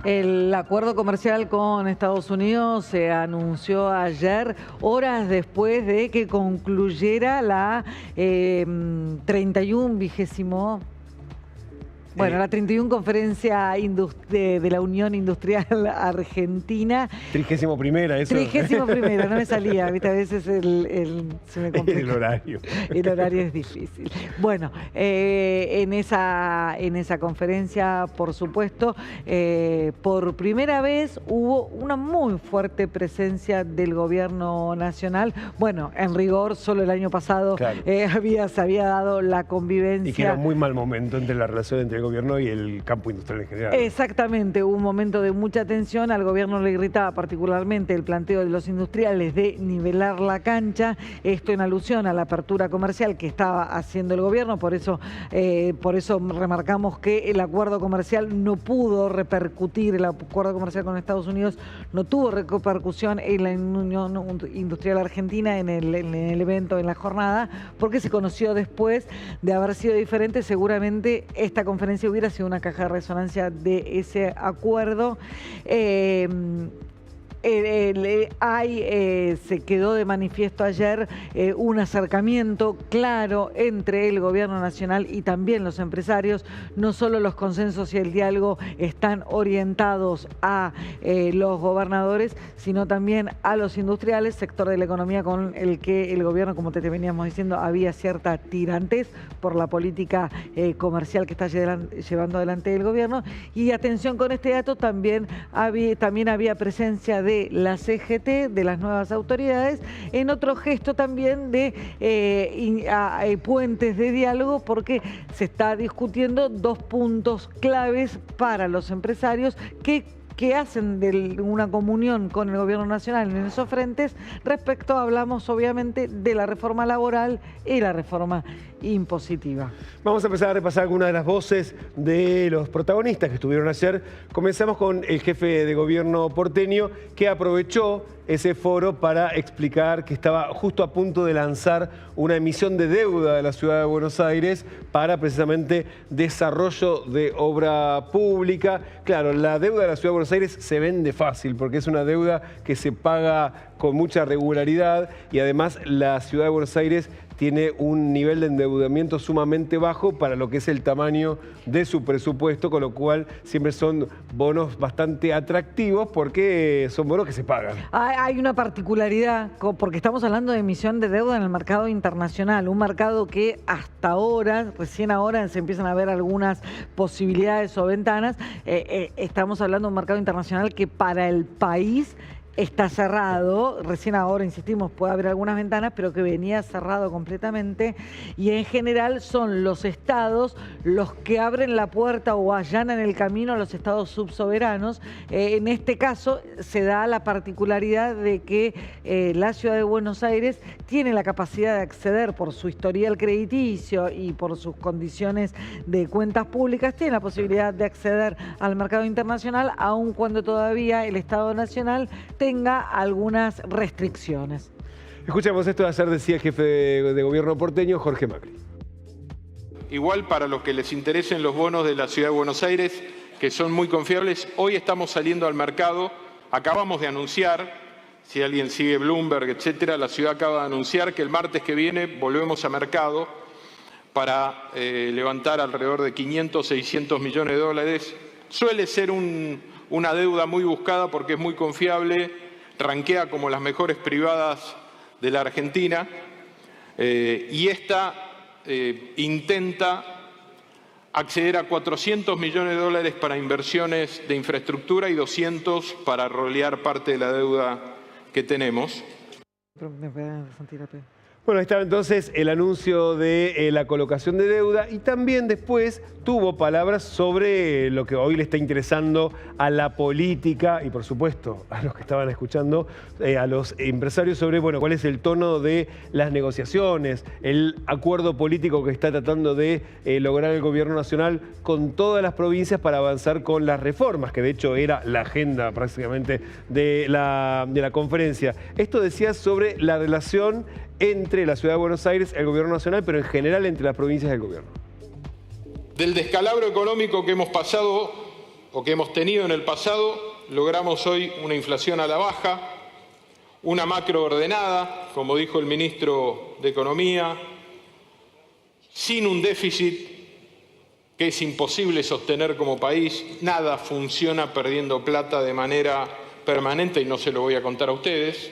El acuerdo comercial con Estados Unidos se anunció ayer, horas después de que concluyera la 31 conferencia de la Unión Industrial Argentina. 31ª, eso. 31ª, no me salía, ¿viste? A veces se me complica. El horario. El horario es difícil. Bueno, en esa conferencia, por supuesto, por primera vez hubo una muy fuerte presencia del gobierno nacional. Bueno, en rigor, solo el año pasado claro. se había dado la convivencia. Y que era un muy mal momento entre la relación entre el gobierno y el campo industrial en general. Exactamente, hubo un momento de mucha tensión. Al gobierno le gritaba particularmente el planteo de los industriales de nivelar la cancha, esto en alusión a la apertura comercial que estaba haciendo el gobierno. Por eso remarcamos que el acuerdo comercial no pudo repercutir, el acuerdo comercial con Estados Unidos no tuvo repercusión en la Unión Industrial Argentina, en el evento, en la jornada, porque se conoció después. De haber sido diferente, seguramente esta conferencia hubiera sido una caja de resonancia de ese acuerdo. Se quedó de manifiesto ayer un acercamiento claro entre el gobierno nacional y también los empresarios. No solo los consensos y el diálogo están orientados a los gobernadores, sino también a los industriales, sector de la economía con el que el gobierno, como te veníamos diciendo, había cierta tirantez por la política comercial que está llevando adelante el gobierno. Y atención con este dato, también había presencia de la CGT, de las nuevas autoridades, en otro gesto también de puentes de diálogo, porque se está discutiendo dos puntos claves para los empresarios que hacen de una comunión con el gobierno nacional en esos frentes. Hablamos obviamente de la reforma laboral y la reforma impositiva. Vamos a empezar a repasar algunas de las voces de los protagonistas que estuvieron ayer. Comenzamos con el jefe de gobierno porteño, que aprovechó ese foro para explicar que estaba justo a punto de lanzar una emisión de deuda de la ciudad de Buenos Aires para precisamente desarrollo de obra pública. Claro, la deuda de la ciudad de Buenos Aires se vende fácil porque es una deuda que se paga con mucha regularidad y además la ciudad de Buenos Aires tiene un nivel de endeudamiento sumamente bajo para lo que es el tamaño de su presupuesto, con lo cual siempre son bonos bastante atractivos porque son bonos que se pagan. Hay una particularidad, porque estamos hablando de emisión de deuda en el mercado internacional, un mercado que hasta ahora, recién ahora se empiezan a ver algunas posibilidades o ventanas. Estamos hablando de un mercado internacional que para el país está cerrado, recién ahora, insistimos, puede haber algunas ventanas, pero que venía cerrado completamente, y en general son los estados los que abren la puerta o allanan el camino a los estados subsoberanos. En este caso se da la particularidad de que la ciudad de Buenos Aires tiene la capacidad de acceder por su historial crediticio y por sus condiciones de cuentas públicas, tiene la posibilidad de acceder al mercado internacional, aun cuando todavía el Estado Nacional tenga algunas restricciones. Escuchamos esto de ayer, decía el jefe de gobierno porteño, Jorge Macri. Igual para los que les interesen los bonos de la Ciudad de Buenos Aires, que son muy confiables, hoy estamos saliendo al mercado, acabamos de anunciar, si alguien sigue Bloomberg, etcétera, la ciudad acaba de anunciar que el martes que viene volvemos a mercado para levantar alrededor de 500, 600 millones de dólares. Suele ser una deuda muy buscada porque es muy confiable, rankea como las mejores privadas de la Argentina, y esta intenta acceder a 400 millones de dólares para inversiones de infraestructura y 200 para rolear parte de la deuda que tenemos. Bueno, ahí estaba entonces el anuncio de la colocación de deuda, y también después tuvo palabras sobre lo que hoy le está interesando a la política y por supuesto a los que estaban escuchando, a los empresarios, sobre cuál es el tono de las negociaciones, el acuerdo político que está tratando de lograr el gobierno nacional con todas las provincias para avanzar con las reformas, que de hecho era la agenda prácticamente de la conferencia. Esto decía sobre la relación entre la Ciudad de Buenos Aires, el gobierno nacional, pero en general entre las provincias del gobierno. Del descalabro económico que hemos pasado o que hemos tenido en el pasado, logramos hoy una inflación a la baja, una macro ordenada, como dijo el ministro de Economía, sin un déficit que es imposible sostener como país. Nada funciona perdiendo plata de manera permanente y no se lo voy a contar a ustedes.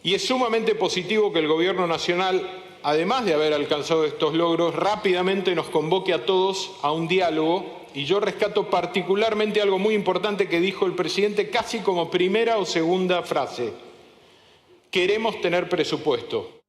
Y es sumamente positivo que el Gobierno Nacional, además de haber alcanzado estos logros, rápidamente nos convoque a todos a un diálogo. Y yo rescato particularmente algo muy importante que dijo el presidente casi como primera o segunda frase: queremos tener presupuesto.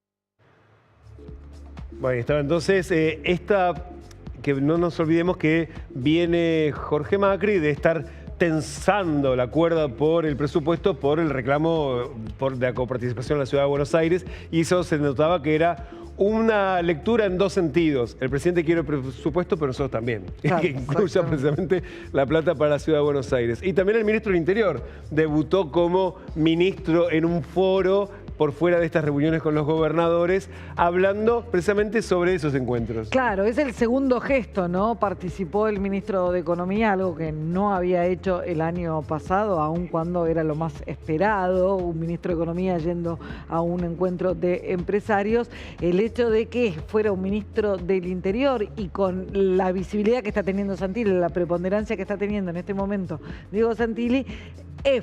Bueno, estaba entonces que no nos olvidemos que viene Jorge Macri de estar tensando la cuerda por el presupuesto, por el reclamo de la coparticipación en la Ciudad de Buenos Aires, y eso se notaba que era una lectura en dos sentidos. El presidente quiere el presupuesto, pero nosotros también, claro, que incluya precisamente la plata para la Ciudad de Buenos Aires. Y también el ministro del Interior debutó como ministro en un foro por fuera de estas reuniones con los gobernadores, hablando precisamente sobre esos encuentros. Claro, es el segundo gesto, ¿no? Participó el ministro de Economía, algo que no había hecho el año pasado, aun cuando era lo más esperado, un ministro de Economía yendo a un encuentro de empresarios. El hecho de que fuera un ministro del Interior y con la visibilidad que está teniendo Santilli, la preponderancia que está teniendo en este momento Diego Santilli,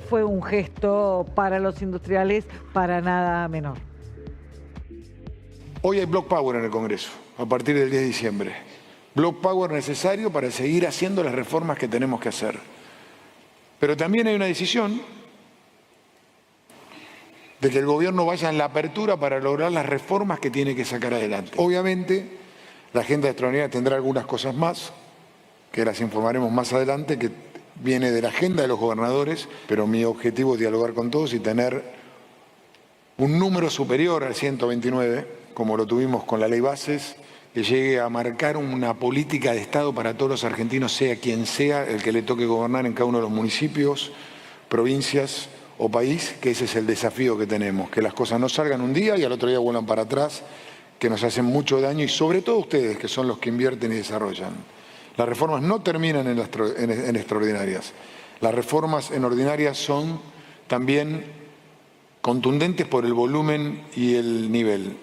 fue un gesto para los industriales para nada menor. Hoy hay Block Power en el Congreso, a partir del 10 de diciembre. Block Power necesario para seguir haciendo las reformas que tenemos que hacer. Pero también hay una decisión de que el gobierno vaya en la apertura para lograr las reformas que tiene que sacar adelante. Obviamente, la agenda extraordinaria tendrá algunas cosas más, que las informaremos más adelante, que viene de la agenda de los gobernadores, pero mi objetivo es dialogar con todos y tener un número superior al 129, como lo tuvimos con la ley Bases, que llegue a marcar una política de Estado para todos los argentinos, sea quien sea el que le toque gobernar en cada uno de los municipios, provincias o país, que ese es el desafío que tenemos, que las cosas no salgan un día y al otro día vuelvan para atrás, que nos hacen mucho daño, y sobre todo ustedes, que son los que invierten y desarrollan. Las reformas no terminan en extraordinarias. Las reformas en ordinarias son también contundentes por el volumen y el nivel.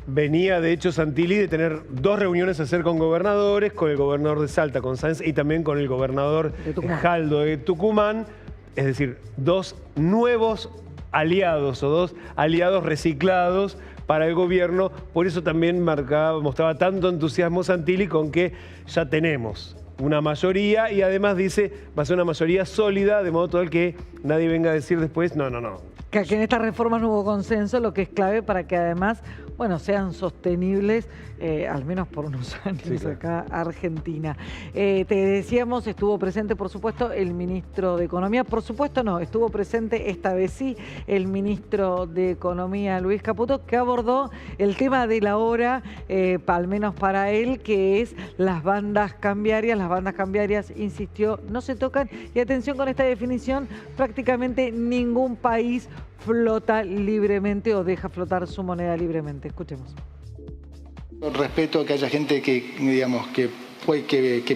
Venía, de hecho, Santilli de tener dos reuniones a hacer con gobernadores, con el gobernador de Salta, con Sáenz, y también con el gobernador Jaldo de Tucumán. Es decir, dos nuevos aliados o dos aliados reciclados para el gobierno. Por eso también mostraba tanto entusiasmo Santilli con que ya tenemos una mayoría, y además dice, va a ser una mayoría sólida, de modo tal que nadie venga a decir después, no. Que en estas reformas no hubo consenso, lo que es clave para que además, bueno, sean sostenibles, al menos por unos años, sí, claro, acá Argentina. Te decíamos, estuvo presente, por supuesto, el ministro de Economía. Por supuesto no, estuvo presente esta vez sí el ministro de Economía, Luis Caputo, que abordó el tema de la hora, al menos para él, que es las bandas cambiarias. Las bandas cambiarias, insistió, no se tocan. Y atención con esta definición, prácticamente ningún país flota libremente o deja flotar su moneda libremente. Escuchemos. Respeto a que haya gente que, digamos, que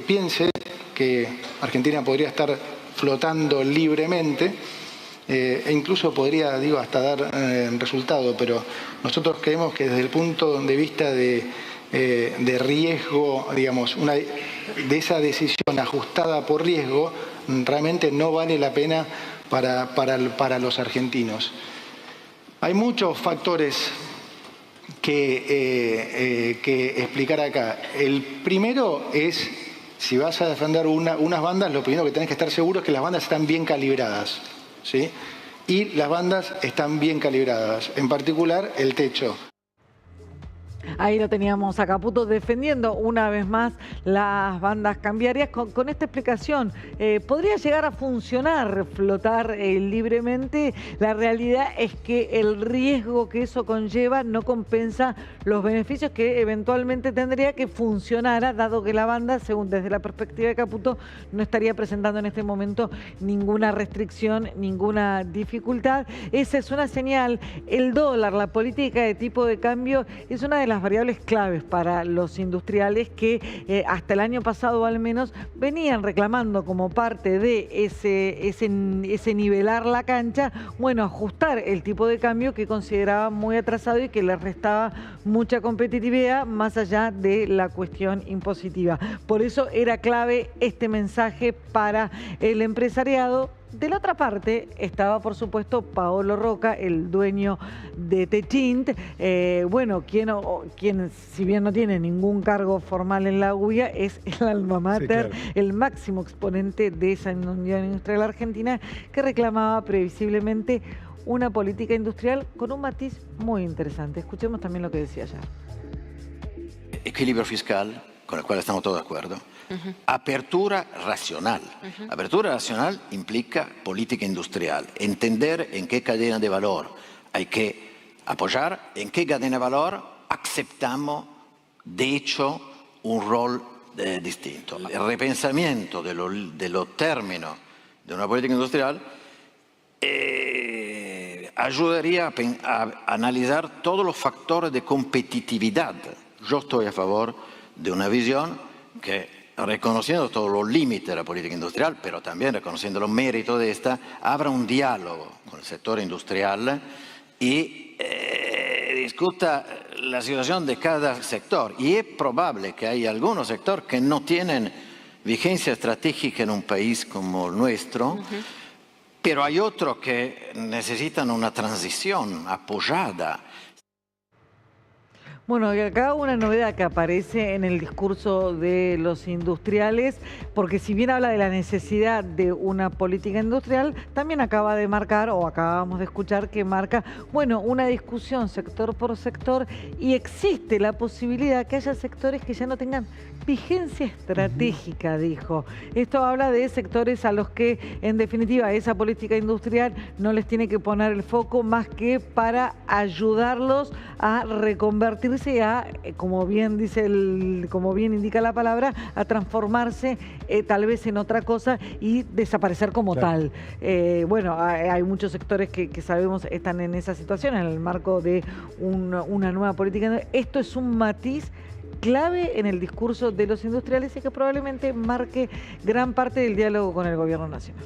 piense que Argentina podría estar flotando libremente, e incluso podría, hasta dar resultado, pero nosotros creemos que desde el punto de vista de riesgo, digamos, de esa decisión ajustada por riesgo, realmente no vale la pena para los argentinos. Hay muchos factores que explicar acá. El primero es, si vas a defender unas bandas, lo primero que tenés que estar seguro es que las bandas están bien calibradas, ¿sí? Y las bandas están bien calibradas, en particular el techo. Ahí lo teníamos a Caputo defendiendo una vez más las bandas cambiarias con esta explicación. ¿Podría llegar a funcionar flotar libremente? La realidad es que el riesgo que eso conlleva no compensa los beneficios que eventualmente tendría que funcionara, dado que la banda, según desde la perspectiva de Caputo, no estaría presentando en este momento ninguna restricción, ninguna dificultad. Esa es una señal. El dólar, la política de tipo de cambio, es una de las variables claves para los industriales que hasta el año pasado al menos venían reclamando como parte de ese nivelar la cancha, bueno, ajustar el tipo de cambio que consideraban muy atrasado y que les restaba mucha competitividad más allá de la cuestión impositiva. Por eso era clave este mensaje para el empresariado. De la otra parte estaba, por supuesto, Paolo Roca, el dueño de Techint, bueno, quien, si bien no tiene ningún cargo formal en la UIA, es el alma mater, sí, claro, el máximo exponente de esa Unión Industrial Argentina, que reclamaba previsiblemente una política industrial con un matiz muy interesante. Escuchemos también lo que decía ayer. Equilibrio fiscal, con el cual estamos todos de acuerdo. Apertura racional. Apertura racional implica política industrial, entender en qué cadena de valor hay que apoyar, en qué cadena de valor aceptamos, de hecho, un rol distinto. El repensamiento de los términos de una política industrial ayudaría a analizar todos los factores de competitividad. Yo estoy a favor de una visión que, reconociendo todos los límites de la política industrial, pero también reconociendo los méritos de esta, abra un diálogo con el sector industrial y discuta la situación de cada sector. Y es probable que hay algunos sectores que no tienen vigencia estratégica en un país como el nuestro, pero hay otros que necesitan una transición apoyada. Bueno, y acá una novedad que aparece en el discurso de los industriales, porque si bien habla de la necesidad de una política industrial, también acaba de marcar, o acabamos de escuchar que marca, bueno, una discusión sector por sector, y existe la posibilidad que haya sectores que ya no tengan vigencia estratégica, dijo. Esto habla de sectores a los que, en definitiva, esa política industrial no les tiene que poner el foco más que para ayudarlos a reconvertirse a, como bien dice como bien indica la palabra, a transformarse tal vez en otra cosa y desaparecer como tal. Bueno, hay muchos sectores que sabemos están en esa situación en el marco de una nueva política. Esto es un matiz clave en el discurso de los industriales y que probablemente marque gran parte del diálogo con el gobierno nacional.